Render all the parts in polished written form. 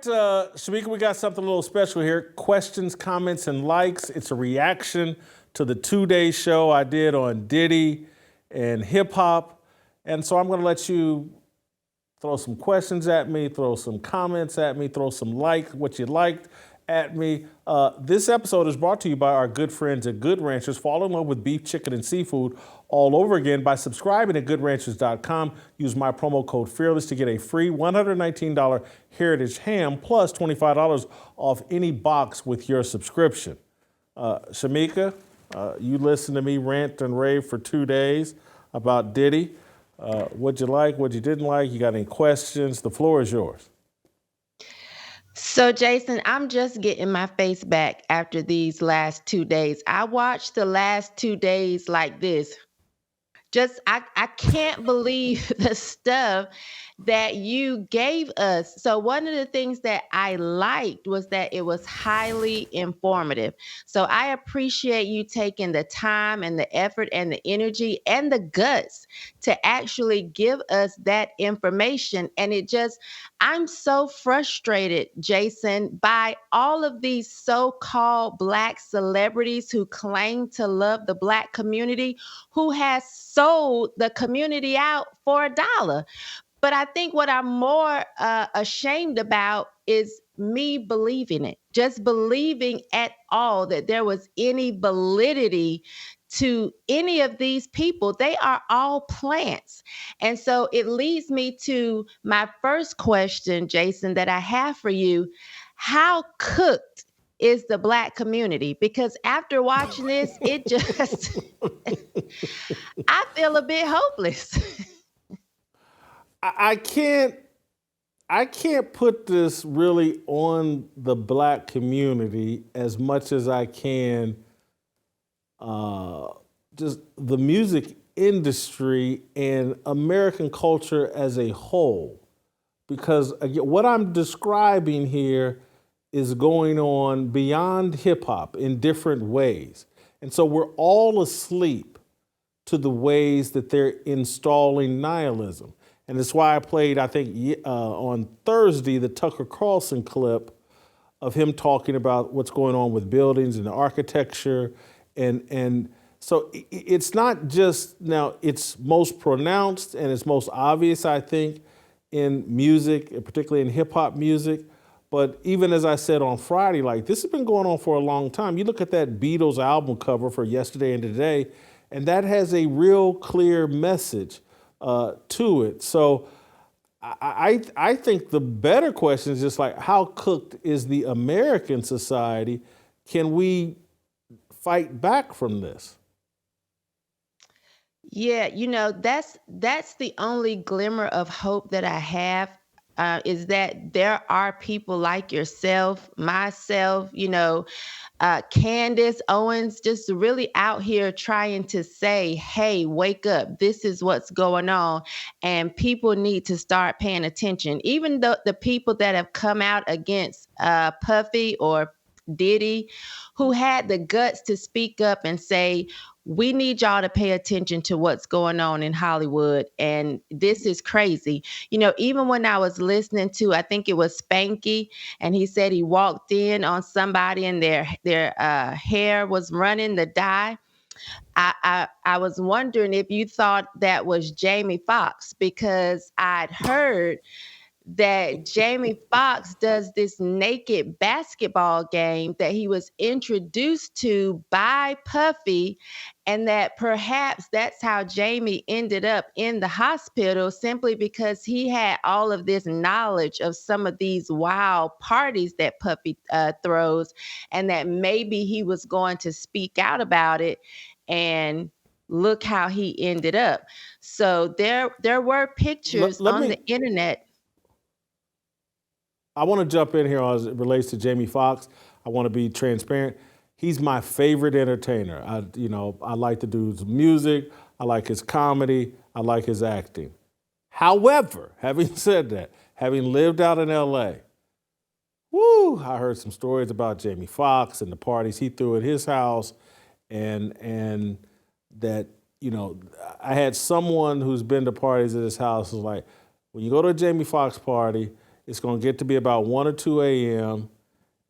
Shemeka, we got something a little special here. Questions, comments, and likes. It's a reaction to the 2-day show I did on Diddy and hip hop. And so I'm going to let you throw some questions at me, throw some comments at me, throw some what you liked at me. This episode is brought to you by our good friends at Good Ranchers. Fall in love with beef, chicken, and seafood all over again by subscribing at goodranchers.com. Use my promo code FEARLESS to get a free $119 Heritage ham plus $25 off any box with your subscription. Shemeka, you listened to me rant and rave for 2 days about Diddy. What'd you like? What you didn't like? You got any questions? The floor is yours. So, Jason, I'm just getting my face back after these last 2 days. I watched the last 2 days like this. I can't believe the stuff that you gave us. So one of the things that I liked was that it was highly informative. So I appreciate you taking the time and the effort and the energy and the guts to actually give us that information. And I'm so frustrated, Jason, by all of these so-called Black celebrities who claim to love the Black community, who has sold the community out for $1. But I think what I'm more ashamed about is me believing it, just believing at all that there was any validity to any of these people. They are all plants. And so it leads me to my first question, Jason, that I have for you. How cooked is the Black community? Because after watching this, it just, I feel a bit hopeless. I can't put this really on the Black community as much as I can just the music industry and American culture as a whole. Because again, what I'm describing here is going on beyond hip hop in different ways. And so we're all asleep to the ways that they're installing nihilism. And that's why I played, I think, on Thursday, the Tucker Carlson clip of him talking about what's going on with buildings and the architecture. And so it's not just, now it's most pronounced and it's most obvious, I think, in music, and particularly in hip hop music. But even as I said on Friday, like this has been going on for a long time. You look at that Beatles album cover for Yesterday and Today, and that has a real clear message to it. So I think the better question is just like, how cooked is the American society? Can we fight back from this? Yeah, that's the only glimmer of hope that I have, is that there are people like yourself, myself, Candace Owens, just really out here trying to say, hey, wake up. This is what's going on. And people need to start paying attention. Even though the people that have come out against Puffy or Diddy, who had the guts to speak up and say, we need y'all to pay attention to what's going on in Hollywood. And this is crazy. Even when I was listening to, I think it was Spanky, and he said he walked in on somebody and their hair was running the dye. I was wondering if you thought that was Jamie Foxx, because I'd heard that Jamie Foxx does this naked basketball game that he was introduced to by Puffy, and that perhaps that's how Jamie ended up in the hospital, simply because he had all of this knowledge of some of these wild parties that Puffy throws, and that maybe he was going to speak out about it, and look how he ended up. So there were pictures on the internet. I want to jump in here as it relates to Jamie Foxx. I want to be transparent. He's my favorite entertainer. I like the dude's music. I like his comedy. I like his acting. However, having said that, having lived out in LA, I heard some stories about Jamie Foxx and the parties he threw at his house, and that, I had someone who's been to parties at his house who's like, when you go to a Jamie Foxx party, It's going to get to be about 1 or 2 a.m.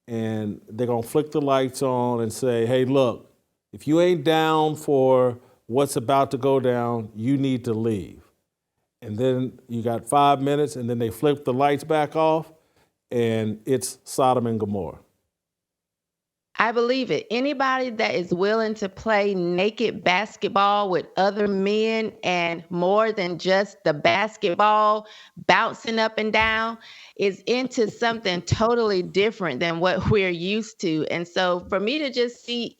and they're going to flick the lights on and say, hey, look, if you ain't down for what's about to go down, you need to leave. And then you got 5 minutes, and then they flip the lights back off, and it's Sodom and Gomorrah. I believe it. Anybody that is willing to play naked basketball with other men and more than just the basketball bouncing up and down is into something totally different than what we're used to. And so for me to just see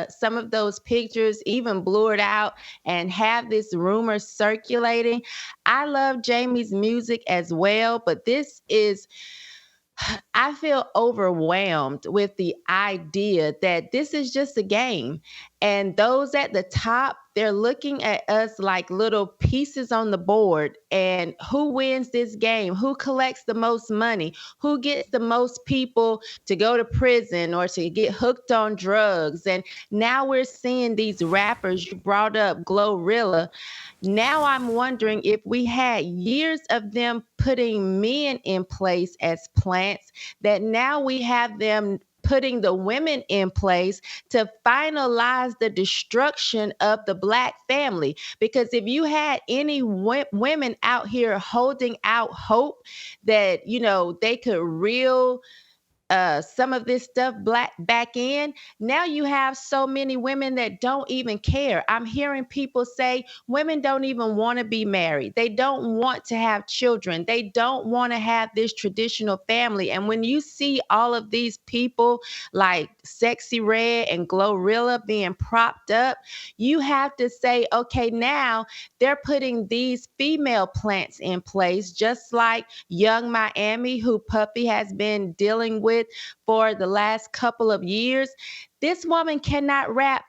some of those pictures even blurred out and have this rumor circulating, I love Jamie's music as well, but this is I feel overwhelmed with the idea that this is just a game. And those at the top, they're looking at us like little pieces on the board. And who wins this game? Who collects the most money? Who gets the most people to go to prison or to get hooked on drugs? And now we're seeing these rappers. You brought up Glorilla. Now I'm wondering if we had years of them putting men in place as plants, that now we have them putting the women in place to finalize the destruction of the Black family. Because if you had any women out here holding out hope that, they could reel some of this stuff back in. Now you have so many women that don't even care. I'm hearing people say women don't even want to be married. They don't want to have children. They don't want to have this traditional family. And when you see all of these people like Sexy Red and Glorilla being propped up, you have to say, okay, now they're putting these female plants in place, just like Young Miami, who Puppy has been dealing with for the last couple of years. This woman cannot rap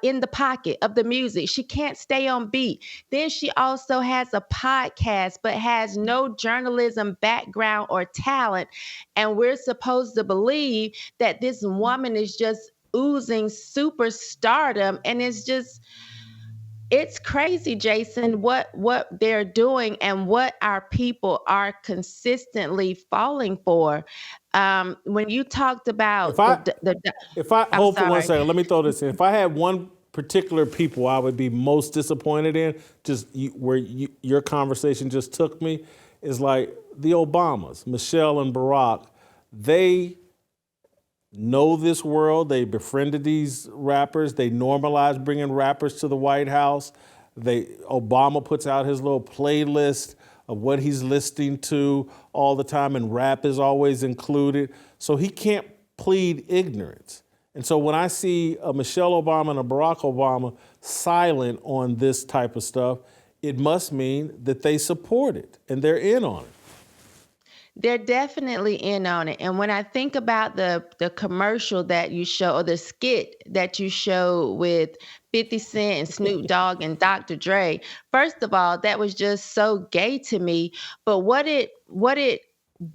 in the pocket of the music. She can't stay on beat. Then she also has a podcast, but has no journalism background or talent. And we're supposed to believe that this woman is just oozing superstardom. And it's crazy, Jason, what they're doing and what our people are consistently falling for. When you talked about if I I'm hold for 1 sorry. second, let me throw this in. If I had one particular people I would be most disappointed in, your conversation just took me, is like the Obamas, Michelle and Barack. They know this world. They befriended these rappers. They normalized bringing rappers to the White House. Obama puts out his little playlist of what he's listening to all the time, and rap is always included. So he can't plead ignorance. And so when I see a Michelle Obama and a Barack Obama silent on this type of stuff, it must mean that they support it and they're in on it. They're definitely in on it. And when I think about the commercial that you show, or the skit that you show with 50 Cent and Snoop Dogg and Dr. Dre, first of all, that was just so gay to me. But what it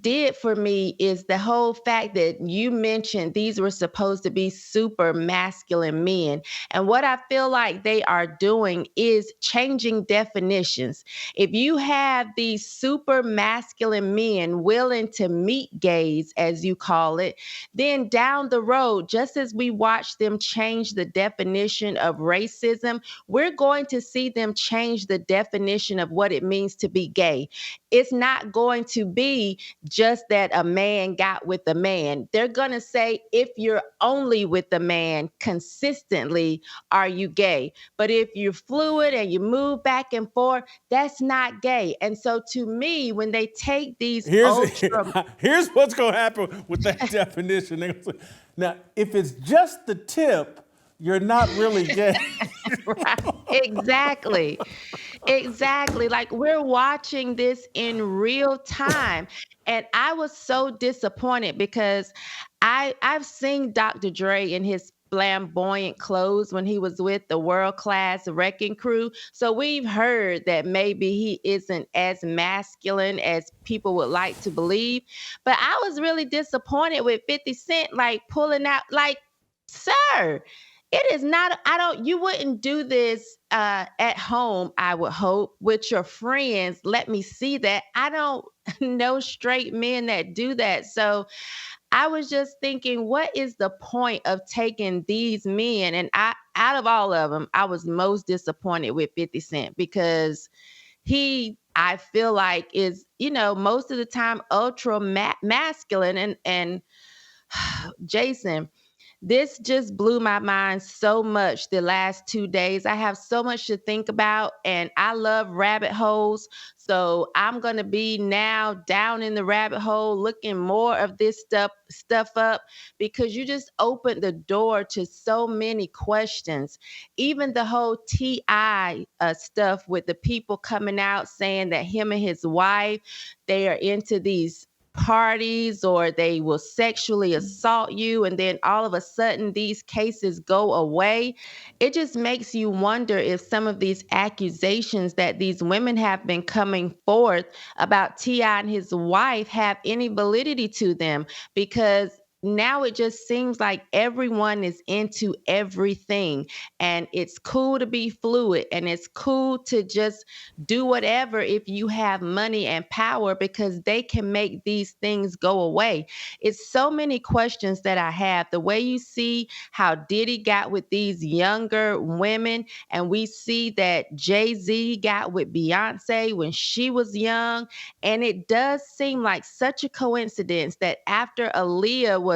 did for me is the whole fact that you mentioned these were supposed to be super masculine men. And what I feel like they are doing is changing definitions. If you have these super masculine men willing to meet gays, as you call it, then down the road, just as we watch them change the definition of racism, we're going to see them change the definition of what it means to be gay. It's not going to be just that a man got with a man. They're going to say, if you're only with a man consistently, are you gay? But if you're fluid and you move back and forth, that's not gay. And so to me, when they take these here's what's going to happen with that definition. Now, if it's just the tip, you're not really gay. Right. Exactly. Like we're watching this in real time. And I was so disappointed because I've seen Dr. Dre in his flamboyant clothes when he was with the World Class Wrecking Crew. So we've heard that maybe he isn't as masculine as people would like to believe. But I was really disappointed with 50 Cent, like pulling out, like, sir, It is not, you wouldn't do this at home, I would hope, with your friends. Let me see that. I don't know straight men that do that. So I was just thinking, what is the point of taking these men? And out of all of them, I was most disappointed with 50 Cent because I feel like is, most of the time ultra masculine and Jason, this just blew my mind so much the last 2 days. I have so much to think about, and I love rabbit holes. So I'm gonna be now down in the rabbit hole looking more of this stuff up because you just opened the door to so many questions. Even the whole Ti stuff with the people coming out saying that him and his wife, they are into these parties or they will sexually assault you, and then all of a sudden these cases go away. It just makes you wonder if some of these accusations that these women have been coming forth about Ti and his wife have any validity to them, because now it just seems like everyone is into everything, and it's cool to be fluid, and it's cool to just do whatever if you have money and power, because they can make these things go away. It's so many questions that I have. The way you see how Diddy got with these younger women, and we see that Jay-Z got with Beyonce when she was young. And it does seem like such a coincidence that after Aaliyah was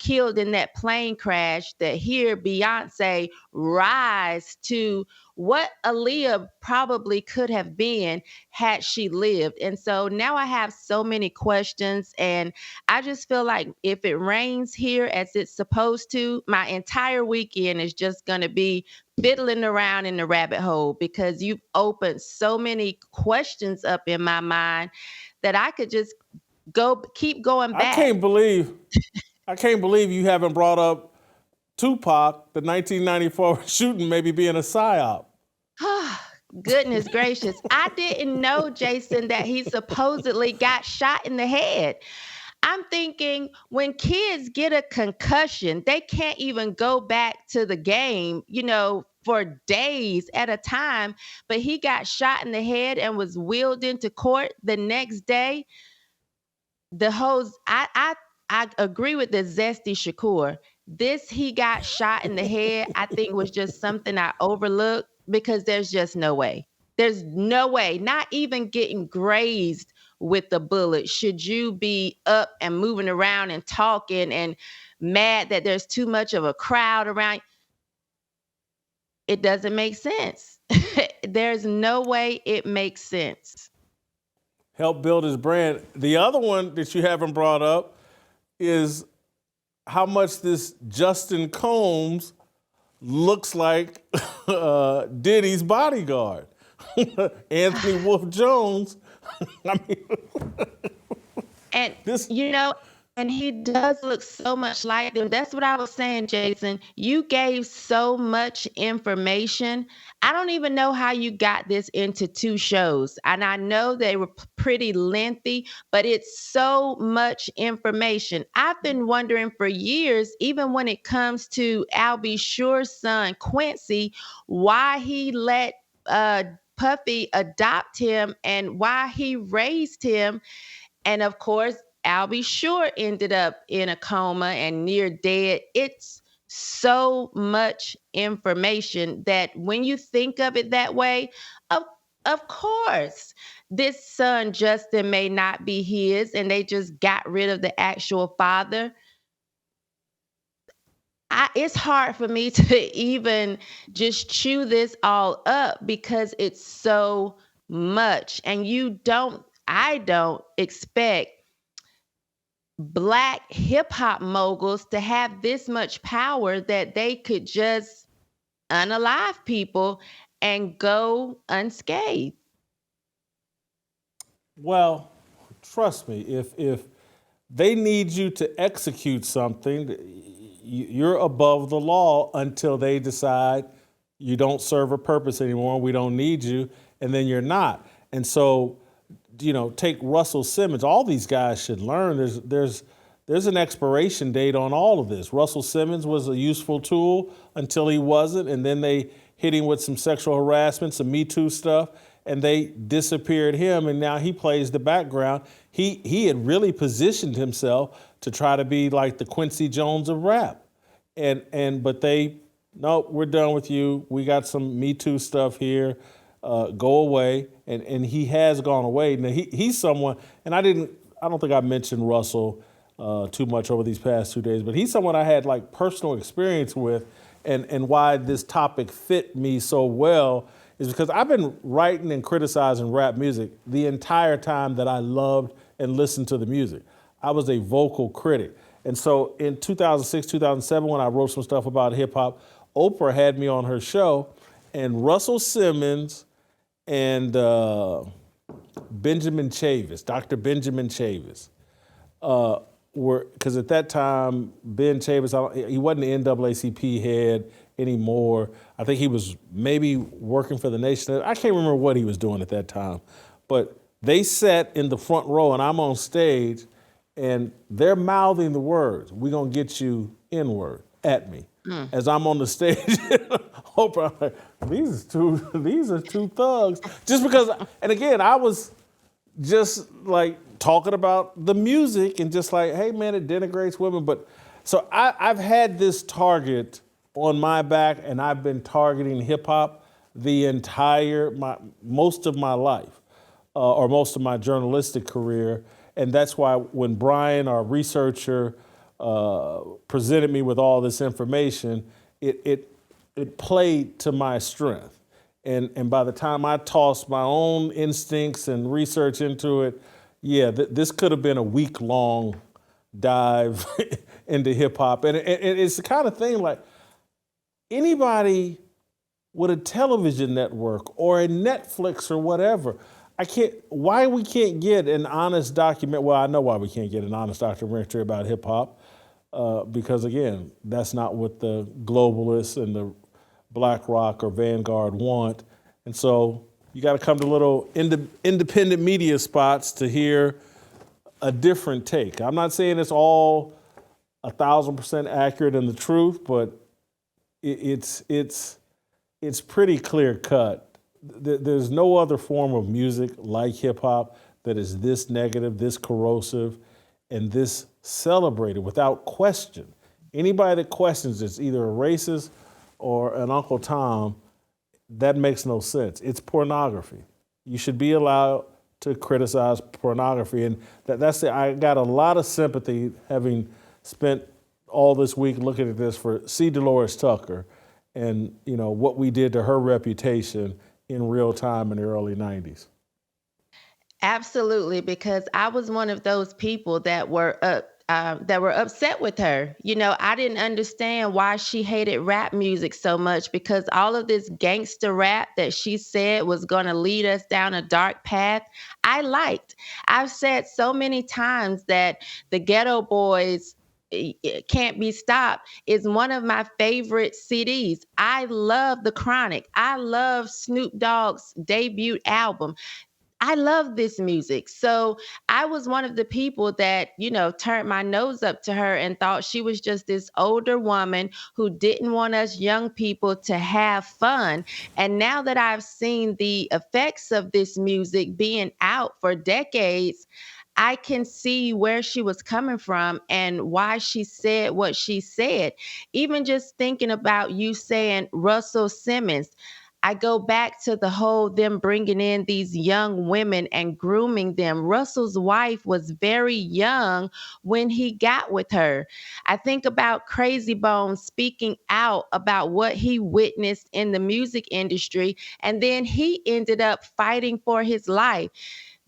killed in that plane crash, that here Beyonce rise to what Aaliyah probably could have been had she lived. And so now I have so many questions, and I just feel like if it rains here as it's supposed to, my entire weekend is just going to be fiddling around in the rabbit hole, because you've opened so many questions up in my mind that I could just keep going I back. can't believe you haven't brought up Tupac, the 1994 shooting, maybe being a psyop. Goodness gracious. I didn't know, Jason, that he supposedly got shot in the head. I'm thinking when kids get a concussion, they can't even go back to the game, for days at a time. But he got shot in the head and was wheeled into court the next day. The whole I agree with the zesty Shakur. This he got shot in the head, I think was just something I overlooked, because there's just no way. There's no way, not even getting grazed with the bullet, should you be up and moving around and talking and mad that there's too much of a crowd around. It doesn't make sense. There's no way it makes sense. Help build his brand. The other one that you haven't brought up is how much this Justin Combs looks like Diddy's bodyguard. Anthony Wolf Jones. I mean, and and he does look so much like them. That's what I was saying, Jason. You gave so much information. I don't even know how you got this into 2 shows. And I know they were pretty lengthy, but it's so much information. I've been wondering for years, even when it comes to Al B. Sure's son, Quincy, why he let Puffy adopt him and why he raised him. And of course, Albie Shore ended up in a coma and near dead. It's so much information that when you think of it that way, of course, this son, Justin, may not be his, and they just got rid of the actual father. It's hard for me to even just chew this all up because it's so much. And I don't expect Black hip hop moguls to have this much power that they could just unalive people and go unscathed. Well, trust me, if they need you to execute something, you're above the law until they decide you don't serve a purpose anymore, we don't need you, and then you're not. And so, take Russell Simmons. All these guys should learn. There's there's an expiration date on all of this. Russell Simmons was a useful tool until he wasn't, and then they hit him with some sexual harassment, some Me Too stuff, and they disappeared him, and now he plays the background. He had really positioned himself to try to be like the Quincy Jones of rap. But they, nope, we're done with you. We got some Me Too stuff here. Go away. And he has gone away. Now he's someone, and I don't think I mentioned Russell too much over these past 2 days, but he's someone I had like personal experience with, and why this topic fit me so well is because I've been writing and criticizing rap music the entire time that I loved and listened to the music. I was a vocal critic. And so in 2006, 2007, when I wrote some stuff about hip hop, Oprah had me on her show, and Russell Simmons and Benjamin Chavis, Dr. Benjamin Chavis, were, because at that time, Ben Chavis, he wasn't the NAACP head anymore. I think he was maybe working for the Nation. I can't remember what he was doing at that time. But they sat in the front row, and I'm on stage, and they're mouthing the words, "We're going to get you N-word," at me. As I'm on the stage, Oprah, I'm like, these are two thugs. Just because, and again, I was just like talking about the music and just like, hey man, it denigrates women. But so I've had this target on my back, and I've been targeting hip hop most of my life, or most of my journalistic career. And that's why when Brian, our researcher, presented me with all this information, it played to my strength. And by the time I tossed my own instincts and research into it, this could have been a week-long dive into hip hop. And it's the kind of thing like anybody with a television network or a Netflix or whatever, why we can't get an honest document. Well, I know why we can't get an honest documentary about hip hop, because again, that's not what the globalists and the BlackRock or Vanguard want. And so you got to come to little independent media spots to hear a different take. I'm not saying it's all 1,000% accurate in the truth, but it's pretty clear cut. There's no other form of music like hip hop that is this negative, this corrosive, and this celebrated without question. Anybody that questions it's either a racist or an Uncle Tom. That makes no sense. It's pornography. You should be allowed to criticize pornography, and that's it. I got a lot of sympathy, having spent all this week looking at this, for C. Dolores Tucker, and what we did to her reputation in real time in the early 90s. Absolutely, because I was one of those people that were upset with her. I didn't understand why she hated rap music so much, because all of this gangster rap that she said was going to lead us down a dark path, I liked. I've said so many times that the Ghetto Boys, Can't Be Stopped, is one of my favorite CDs. I love The Chronic. I love Snoop Dogg's debut album. I love this music. So I was one of the people that, turned my nose up to her and thought she was just this older woman who didn't want us young people to have fun. And now that I've seen the effects of this music being out for decades, I can see where she was coming from and why she said what she said. Even just thinking about you saying Russell Simmons, I go back to the whole them bringing in these young women and grooming them. Russell's wife was very young when he got with her. I think about Crazy Bones speaking out about what he witnessed in the music industry, and then he ended up fighting for his life.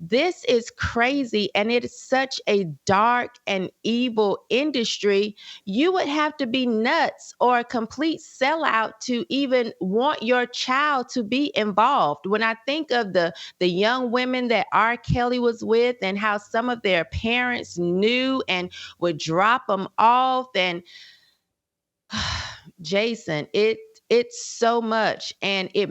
This is crazy, and it is such a dark and evil industry. You would have to be nuts or a complete sellout to even want your child to be involved. When I think of the young women that R. Kelly was with and how some of their parents knew and would drop them off, and Jason, It's so much. And it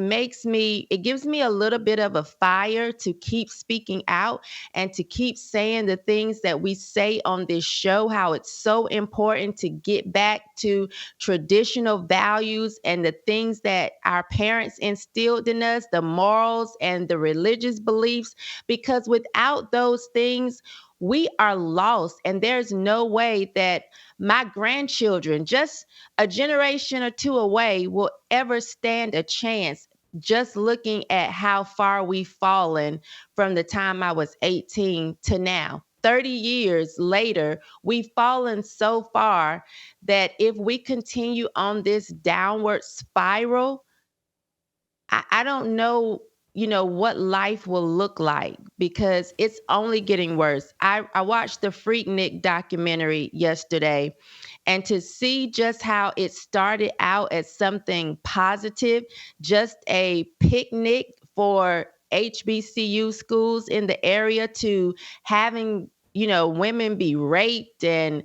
gives me a little bit of a fire to keep speaking out and to keep saying the things that we say on this show, how it's so important to get back to traditional values and the things that our parents instilled in us, the morals and the religious beliefs, because without those things, we are lost. And there's no way that my grandchildren, just a generation or two away, will ever stand a chance, just looking at how far we've fallen from the time I was 18 to now. 30 years later, we've fallen so far that if we continue on this downward spiral, I don't know, what life will look like, because it's only getting worse. I watched the Freaknik documentary yesterday, and to see just how it started out as something positive, just a picnic for HBCU schools in the area, to having, women be raped, and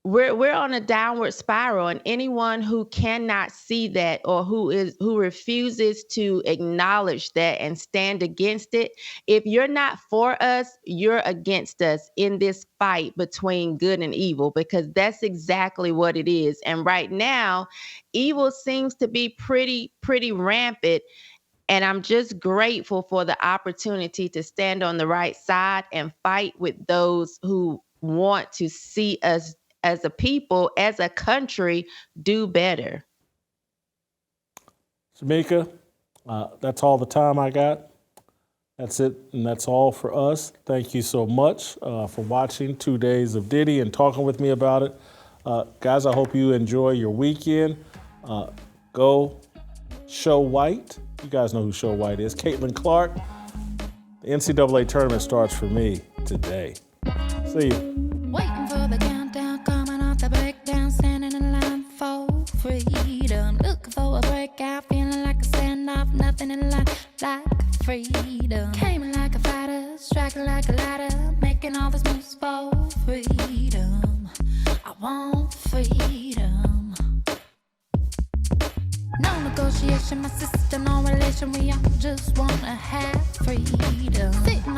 we're on a downward spiral. And anyone who cannot see that, or who refuses to acknowledge that and stand against it, if you're not for us, you're against us in this fight between good and evil, because that's exactly what it is. And right now, evil seems to be pretty rampant. And I'm just grateful for the opportunity to stand on the right side and fight with those who want to see us as a people, as a country, do better. Shemeka, that's all the time I got. That's it, and that's all for us. Thank you so much for watching 2 days of Diddy and talking with me about it. Guys, I hope you enjoy your weekend. Go Show White. You guys know who Show White is. Caitlin Clark. The NCAA tournament starts for me today. See you. Waiting for the countdown, coming off the breakdown, standing in line for freedom. Looking for a breakout, feeling like a standoff, nothing in life like freedom. Came in like a fighter, striking like a ladder, making all these moves for freedom. I want freedom. No negotiation, my sister, no relation, we all just wanna have freedom. Sitting